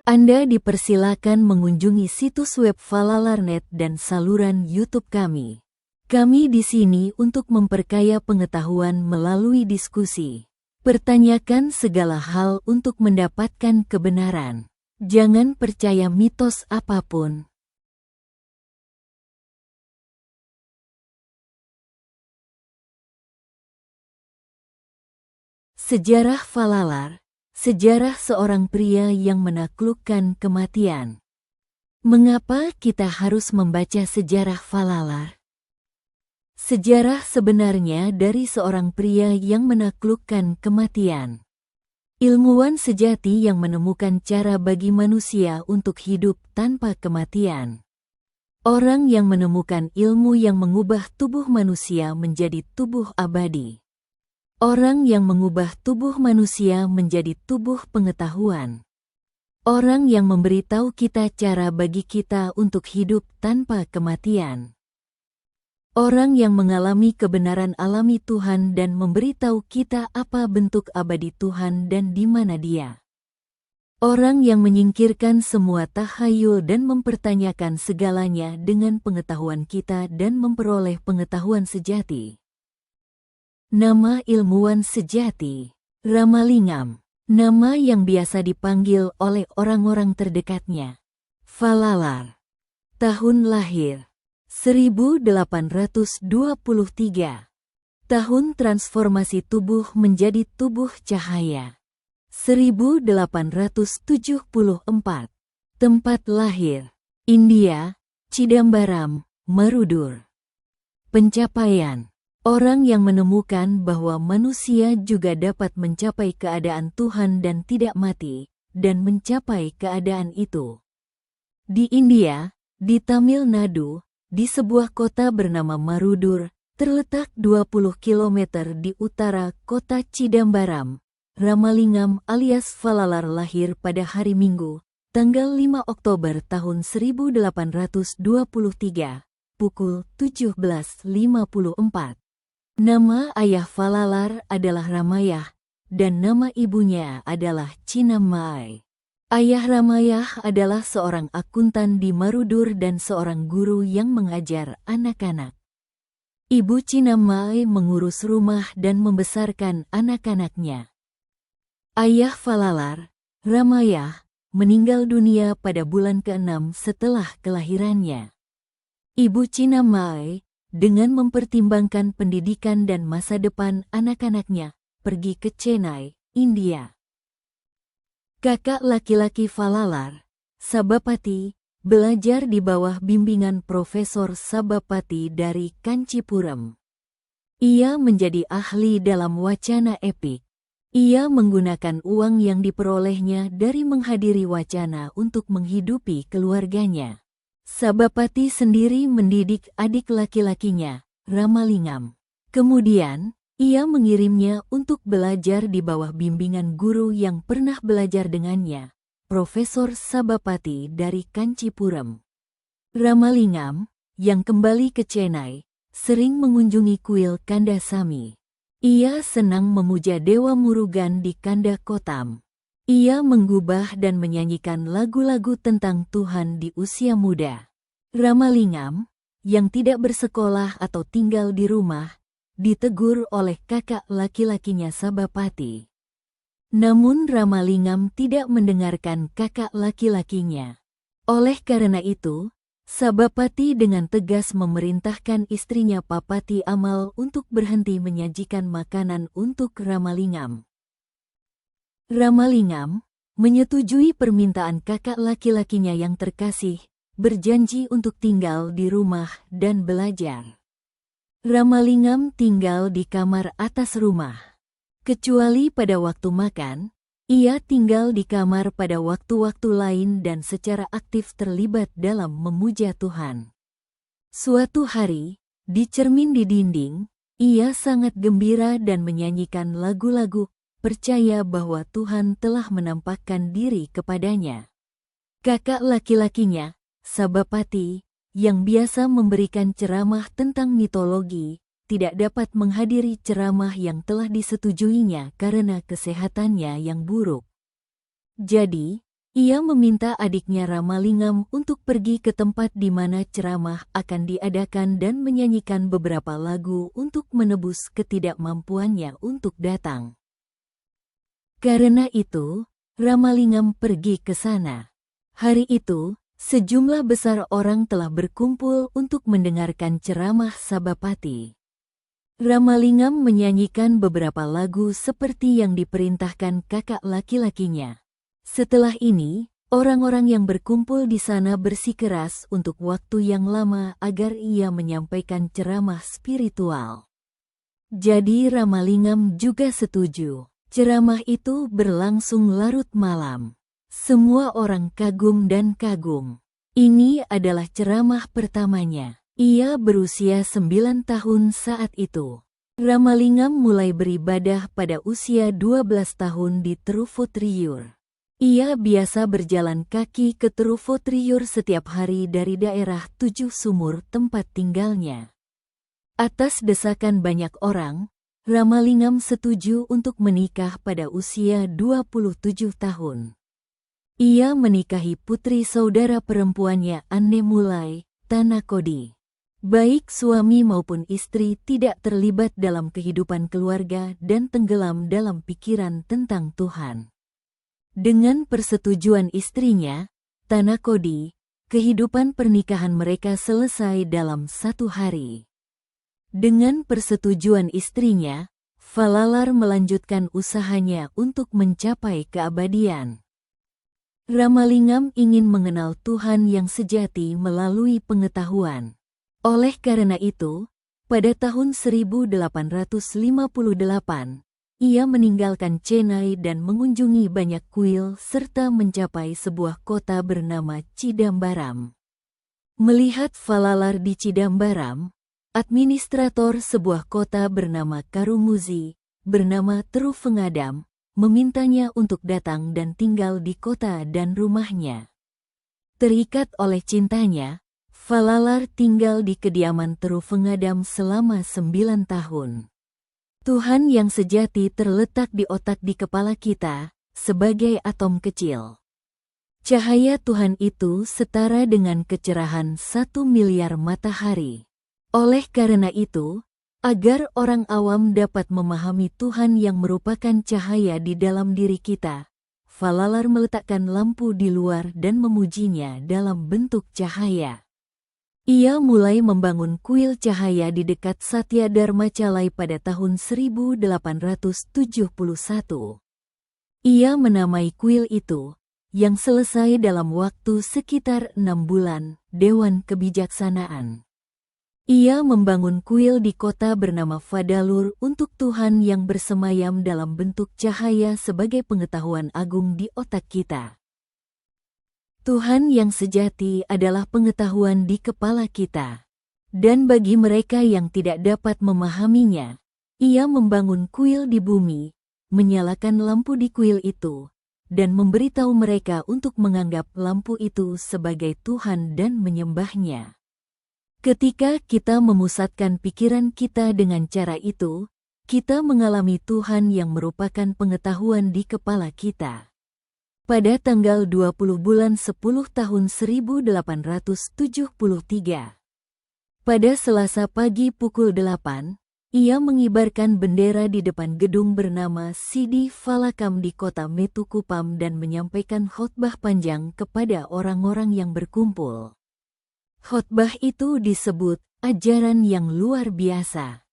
Anda dipersilakan mengunjungi situs web Falalar.net dan saluran YouTube kami. Kami di sini untuk memperkaya pengetahuan melalui diskusi. Pertanyakan segala hal untuk mendapatkan kebenaran. Jangan percaya mitos apapun. Sejarah Falalar. Sejarah seorang pria yang menaklukkan kematian. Mengapa kita harus membaca sejarah Falalar? Sejarah sebenarnya dari seorang pria yang menaklukkan kematian. Ilmuwan sejati yang menemukan cara bagi manusia untuk hidup tanpa kematian. Orang yang menemukan ilmu yang mengubah tubuh manusia menjadi tubuh abadi. Orang yang mengubah tubuh manusia menjadi tubuh pengetahuan. Orang yang memberitahu kita cara bagi kita untuk hidup tanpa kematian. Orang yang mengalami kebenaran alami Tuhan dan memberitahu kita apa bentuk abadi Tuhan dan di mana Dia. Orang yang menyingkirkan semua tahayul dan mempertanyakan segalanya dengan pengetahuan kita dan memperoleh pengetahuan sejati. Nama ilmuwan sejati, Ramalingam. Nama yang biasa dipanggil oleh orang-orang terdekatnya. Falalar. Tahun lahir 1823. Tahun transformasi tubuh menjadi tubuh cahaya 1874. Tempat lahir India, Chidambaram, Marudur. Pencapaian. Orang yang menemukan bahwa manusia juga dapat mencapai keadaan Tuhan dan tidak mati, dan mencapai keadaan itu. Di India, di Tamil Nadu, di sebuah kota bernama Marudur, terletak 20 km di utara kota Chidambaram, Ramalingam alias Falalar lahir pada hari Minggu, tanggal 5 Oktober tahun 1823, pukul 17.54. Nama ayah Falalar adalah Ramayah, dan nama ibunya adalah Chinamai. Ayah Ramayah adalah seorang akuntan di Marudur dan seorang guru yang mengajar anak-anak. Ibu Chinamai mengurus rumah dan membesarkan anak-anaknya. Ayah Falalar, Ramayah, meninggal dunia pada bulan ke-6 setelah kelahirannya. Ibu Chinamai, dengan mempertimbangkan pendidikan dan masa depan anak-anaknya, pergi ke Chennai, India. Kakak laki-laki Falalar, Sabapati, belajar di bawah bimbingan Profesor Sabapati dari Kanchipuram. Ia menjadi ahli dalam wacana epik. Ia menggunakan uang yang diperolehnya dari menghadiri wacana untuk menghidupi keluarganya. Sabapati sendiri mendidik adik laki-lakinya, Ramalingam. Kemudian, ia mengirimnya untuk belajar di bawah bimbingan guru yang pernah belajar dengannya, Profesor Sabapati dari Kanchipuram. Ramalingam, yang kembali ke Chennai, sering mengunjungi kuil Kandasamy. Ia senang memuja Dewa Murugan di Kandakotam. Ia menggubah dan menyanyikan lagu-lagu tentang Tuhan di usia muda. Ramalingam, yang tidak bersekolah atau tinggal di rumah, ditegur oleh kakak laki-lakinya Sabapati. Namun Ramalingam tidak mendengarkan kakak laki-lakinya. Oleh karena itu, Sabapati dengan tegas memerintahkan istrinya Papati Amal untuk berhenti menyajikan makanan untuk Ramalingam. Ramalingam menyetujui permintaan kakak laki-lakinya yang terkasih, berjanji untuk tinggal di rumah dan belajar. Ramalingam tinggal di kamar atas rumah. Kecuali pada waktu makan, ia tinggal di kamar pada waktu-waktu lain dan secara aktif terlibat dalam memuja Tuhan. Suatu hari, di cermin di dinding, ia sangat gembira dan menyanyikan lagu-lagu, percaya bahwa Tuhan telah menampakkan diri kepadanya. Kakak laki-lakinya, Sabapati, yang biasa memberikan ceramah tentang mitologi, tidak dapat menghadiri ceramah yang telah disetujuinya karena kesehatannya yang buruk. Jadi, Ia meminta adiknya Ramalingam untuk pergi ke tempat di mana ceramah akan diadakan dan menyanyikan beberapa lagu untuk menebus ketidakmampuannya untuk datang. Karena itu, Ramalingam pergi ke sana. Hari itu, sejumlah besar orang telah berkumpul untuk mendengarkan ceramah Sabapati. Ramalingam menyanyikan beberapa lagu seperti yang diperintahkan kakak laki-lakinya. Setelah ini, orang-orang yang berkumpul di sana bersikeras untuk waktu yang lama agar ia menyampaikan ceramah spiritual. Jadi Ramalingam juga setuju. Ceramah itu berlangsung larut malam. Semua orang kagum dan kagum. Ini adalah ceramah pertamanya. Ia berusia 9 tahun saat itu. Ramalingam mulai beribadah pada usia 12 tahun di Terufotriyur. Ia biasa berjalan kaki ke Terufotriyur setiap hari dari daerah Tujuh Sumur tempat tinggalnya. Atas desakan banyak orang, Ramalingam setuju untuk menikah pada usia 27 tahun. Ia menikahi putri saudara perempuannya Anne Mulai, Tanakodi. Baik suami maupun istri tidak terlibat dalam kehidupan keluarga dan tenggelam dalam pikiran tentang Tuhan. Dengan persetujuan istrinya, Tanakodi, kehidupan pernikahan mereka selesai dalam 1 hari. Dengan persetujuan istrinya, Falalar melanjutkan usahanya untuk mencapai keabadian. Ramalingam ingin mengenal Tuhan yang sejati melalui pengetahuan. Oleh karena itu, pada tahun 1858, ia meninggalkan Chennai dan mengunjungi banyak kuil serta mencapai sebuah kota bernama Chidambaram. Melihat Falalar di Chidambaram, administrator sebuah kota bernama Karumuzi, bernama Terufengadam, memintanya untuk datang dan tinggal di kota dan rumahnya. Terikat oleh cintanya, Falalar tinggal di kediaman Terufengadam selama 9 tahun. Tuhan yang sejati terletak di otak di kepala kita, sebagai atom kecil. Cahaya Tuhan itu setara dengan kecerahan 1 miliar matahari. Oleh karena itu, agar orang awam dapat memahami Tuhan yang merupakan cahaya di dalam diri kita, Falalar meletakkan lampu di luar dan memujinya dalam bentuk cahaya. Ia mulai membangun kuil cahaya di dekat Satya Dharmacalai pada tahun 1871. Ia menamai kuil itu, yang selesai dalam waktu sekitar 6 bulan, Dewan Kebijaksanaan. Ia membangun kuil di kota bernama Fadalur untuk Tuhan yang bersemayam dalam bentuk cahaya sebagai pengetahuan agung di otak kita. Tuhan yang sejati adalah pengetahuan di kepala kita. Dan bagi mereka yang tidak dapat memahaminya, ia membangun kuil di bumi, menyalakan lampu di kuil itu, dan memberitahu mereka untuk menganggap lampu itu sebagai Tuhan dan menyembahnya. Ketika kita memusatkan pikiran kita dengan cara itu, kita mengalami Tuhan yang merupakan pengetahuan di kepala kita. Pada tanggal 20 bulan 10 tahun 1873. Pada Selasa pagi pukul 8, ia mengibarkan bendera di depan gedung bernama Sidi Falakam di kota Metukupam dan menyampaikan khotbah panjang kepada orang-orang yang berkumpul. Khotbah itu disebut ajaran yang luar biasa.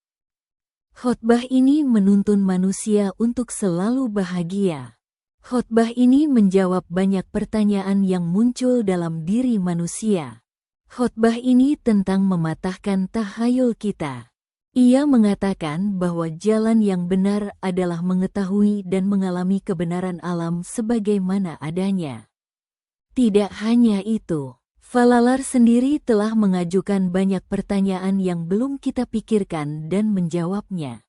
Khotbah ini menuntun manusia untuk selalu bahagia. Khotbah ini menjawab banyak pertanyaan yang muncul dalam diri manusia. Khotbah ini tentang mematahkan tahayul kita. Ia mengatakan bahwa jalan yang benar adalah mengetahui dan mengalami kebenaran alam sebagaimana adanya. Tidak hanya itu, Falalar sendiri telah mengajukan banyak pertanyaan yang belum kita pikirkan dan menjawabnya.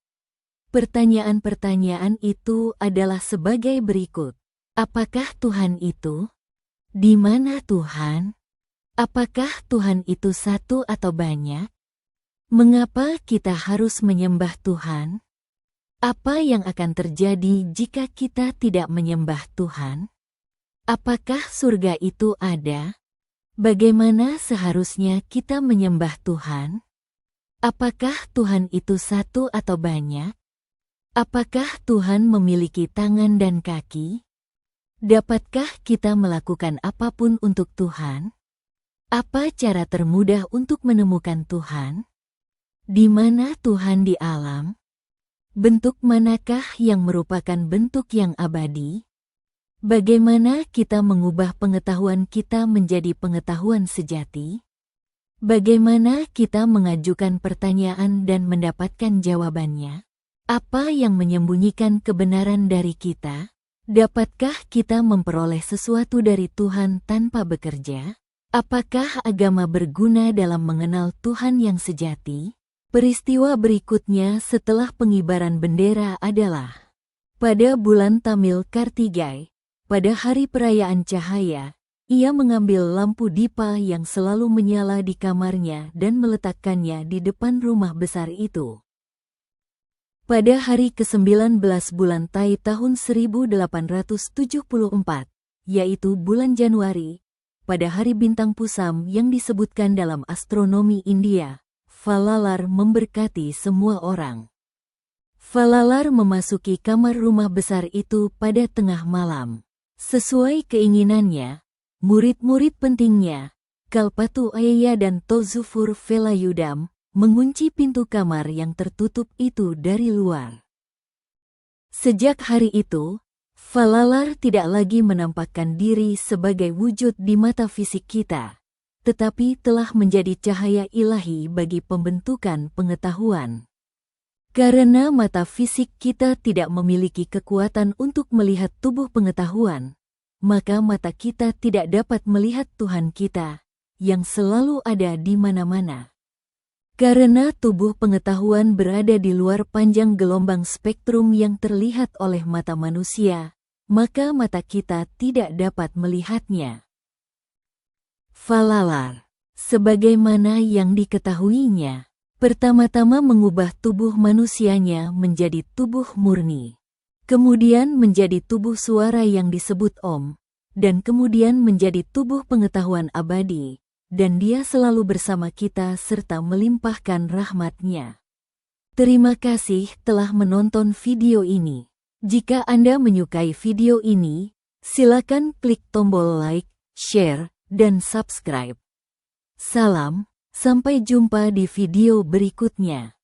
Pertanyaan-pertanyaan itu adalah sebagai berikut. Apakah Tuhan itu? Di mana Tuhan? Apakah Tuhan itu satu atau banyak? Mengapa kita harus menyembah Tuhan? Apa yang akan terjadi jika kita tidak menyembah Tuhan? Apakah surga itu ada? Bagaimana seharusnya kita menyembah Tuhan? Apakah Tuhan itu satu atau banyak? Apakah Tuhan memiliki tangan dan kaki? Dapatkah kita melakukan apapun untuk Tuhan? Apa cara termudah untuk menemukan Tuhan? Di mana Tuhan di alam? Bentuk manakah yang merupakan bentuk yang abadi? Bagaimana kita mengubah pengetahuan kita menjadi pengetahuan sejati? Bagaimana kita mengajukan pertanyaan dan mendapatkan jawabannya? Apa yang menyembunyikan kebenaran dari kita? Dapatkah kita memperoleh sesuatu dari Tuhan tanpa bekerja? Apakah agama berguna dalam mengenal Tuhan yang sejati? Peristiwa berikutnya setelah pengibaran bendera adalah pada bulan Tamil Kartigai, pada hari perayaan cahaya, ia mengambil lampu dipa yang selalu menyala di kamarnya dan meletakkannya di depan rumah besar itu. Pada hari ke-19 bulan Tai tahun 1874, yaitu bulan Januari, pada hari bintang pusam yang disebutkan dalam astronomi India, Falalar memberkati semua orang. Falalar memasuki kamar rumah besar itu pada tengah malam. Sesuai keinginannya, murid-murid pentingnya, Kalpatu Ayya dan Tozufur Velayudam, mengunci pintu kamar yang tertutup itu dari luar. Sejak hari itu, Falalar tidak lagi menampakkan diri sebagai wujud di mata fisik kita, tetapi telah menjadi cahaya ilahi bagi pembentukan pengetahuan. Karena mata fisik kita tidak memiliki kekuatan untuk melihat tubuh pengetahuan, maka mata kita tidak dapat melihat Tuhan kita, yang selalu ada di mana-mana. Karena tubuh pengetahuan berada di luar panjang gelombang spektrum yang terlihat oleh mata manusia, maka mata kita tidak dapat melihatnya. Falalar, sebagaimana yang diketahuinya, pertama-tama mengubah tubuh manusianya menjadi tubuh murni, kemudian menjadi tubuh suara yang disebut Om, dan kemudian menjadi tubuh pengetahuan abadi, dan Dia selalu bersama kita serta melimpahkan rahmat-Nya. Terima kasih telah menonton video ini. Jika Anda menyukai video ini, silakan klik tombol like, share, dan subscribe. Salam. Sampai jumpa di video berikutnya.